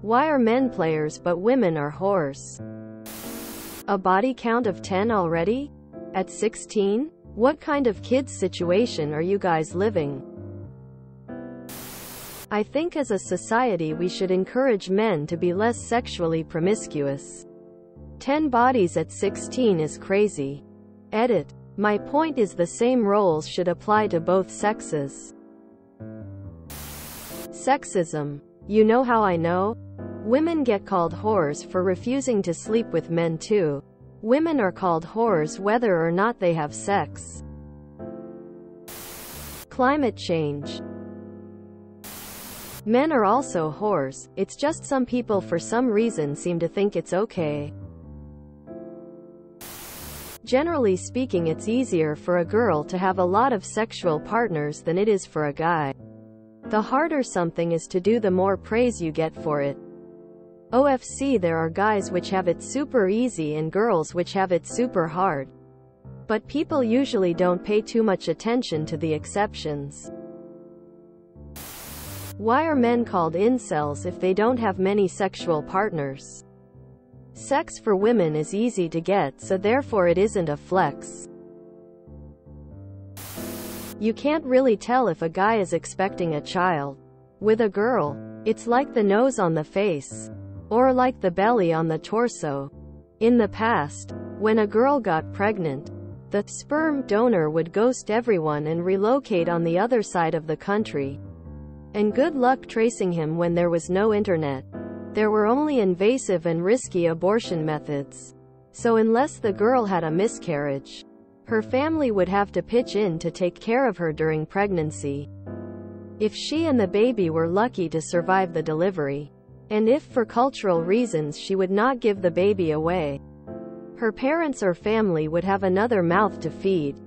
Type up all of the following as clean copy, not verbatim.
Why are men players but women are whores? A body count of 10 already? At 16? What kind of kids situation are you guys living? I think as a society we should encourage men to be less sexually promiscuous. 10 bodies at 16 is crazy. Edit. My point is the same roles should apply to both sexes. Sexism. You know how I know? Women get called whores for refusing to sleep with men too. Women are called whores whether or not they have sex. Climate change. Men are also whores, it's just some people for some reason seem to think it's okay. Generally speaking, it's easier for a girl to have a lot of sexual partners than it is for a guy. The harder something is to do, the more praise you get for it. OFC, there are guys which have it super easy and girls which have it super hard. But people usually don't pay too much attention to the exceptions. Why are men called incels if they don't have many sexual partners? Sex for women is easy to get, so therefore it isn't a flex. You can't really tell if a guy is expecting a child. With a girl, it's like the nose on the face. Or like the belly on the torso. In the past, when a girl got pregnant, the sperm donor would ghost everyone and relocate on the other side of the country. And good luck tracing him when there was no internet. There were only invasive and risky abortion methods. So unless the girl had a miscarriage, her family would have to pitch in to take care of her during pregnancy. If she and the baby were lucky to survive the delivery, and if for cultural reasons she would not give the baby away, her parents or family would have another mouth to feed.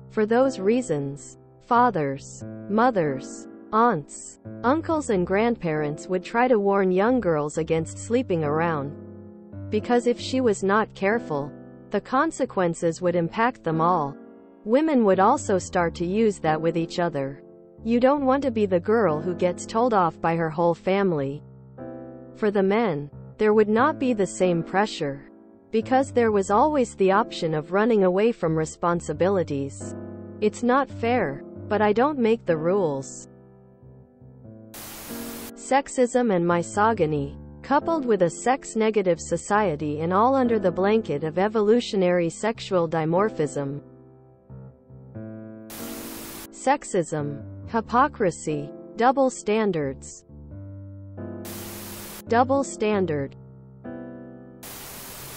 For those reasons, fathers, mothers, aunts, uncles and grandparents would try to warn young girls against sleeping around. Because if she was not careful, the consequences would impact them all. Women would also start to use that with each other. You don't want to be the girl who gets told off by her whole family. For the men, there would not be the same pressure. Because there was always the option of running away from responsibilities. It's not fair, but I don't make the rules. Sexism and misogyny, coupled with a sex-negative society, and all under the blanket of evolutionary sexual dimorphism. Sexism, hypocrisy, double standards. Double standard.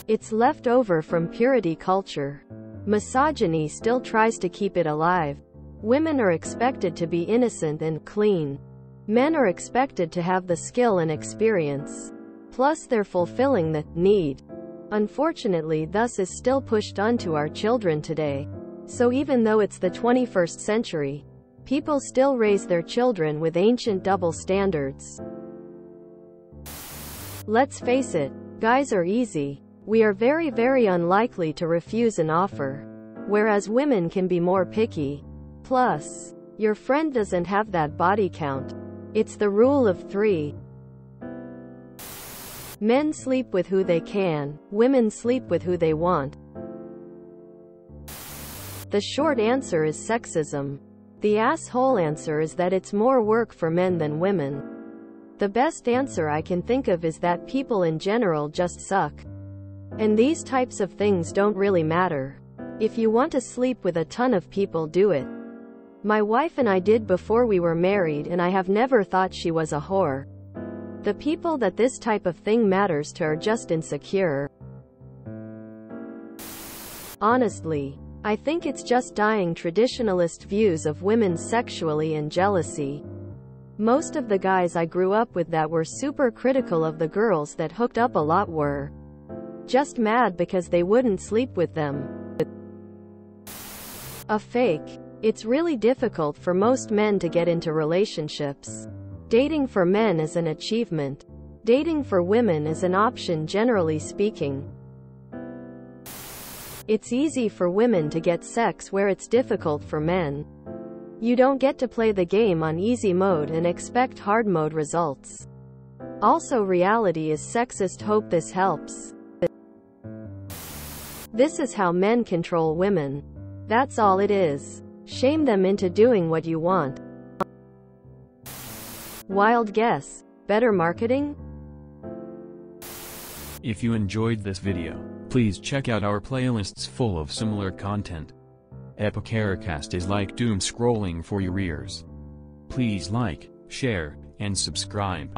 It's left over from purity culture. Misogyny still tries to keep it alive. Women are expected to be innocent and clean. Men are expected to have the skill and experience. Plus they're fulfilling the need. Unfortunately, thus is still pushed onto our children today. So even though it's the 21st century, people still raise their children with ancient double standards. Let's face it, guys are easy. We are very, very unlikely to refuse an offer. Whereas women can be more picky. Plus, your friend doesn't have that body count. It's the rule of 3. Men sleep with who they can, women sleep with who they want. The short answer is sexism. The asshole answer is that it's more work for men than women. The best answer I can think of is that people in general just suck. And these types of things don't really matter. If you want to sleep with a ton of people, do it. My wife and I did before we were married, and I have never thought she was a whore. The people that this type of thing matters to are just insecure. Honestly, I think it's just dying traditionalist views of women sexually and jealousy. Most of the guys I grew up with that were super critical of the girls that hooked up a lot were just mad because they wouldn't sleep with them. A fake. It's really difficult for most men to get into relationships. Dating for men is an achievement. Dating for women is an option, generally speaking. It's easy for women to get sex where it's difficult for men. You don't get to play the game on easy mode and expect hard mode results. Also, reality is sexist. Hope this helps. This is how men control women. That's all it is. Shame them into doing what you want. Wild guess. Better marketing? If you enjoyed this video, please check out our playlists full of similar content. Epicaricast is like doom scrolling for your ears. Please like, share, and subscribe.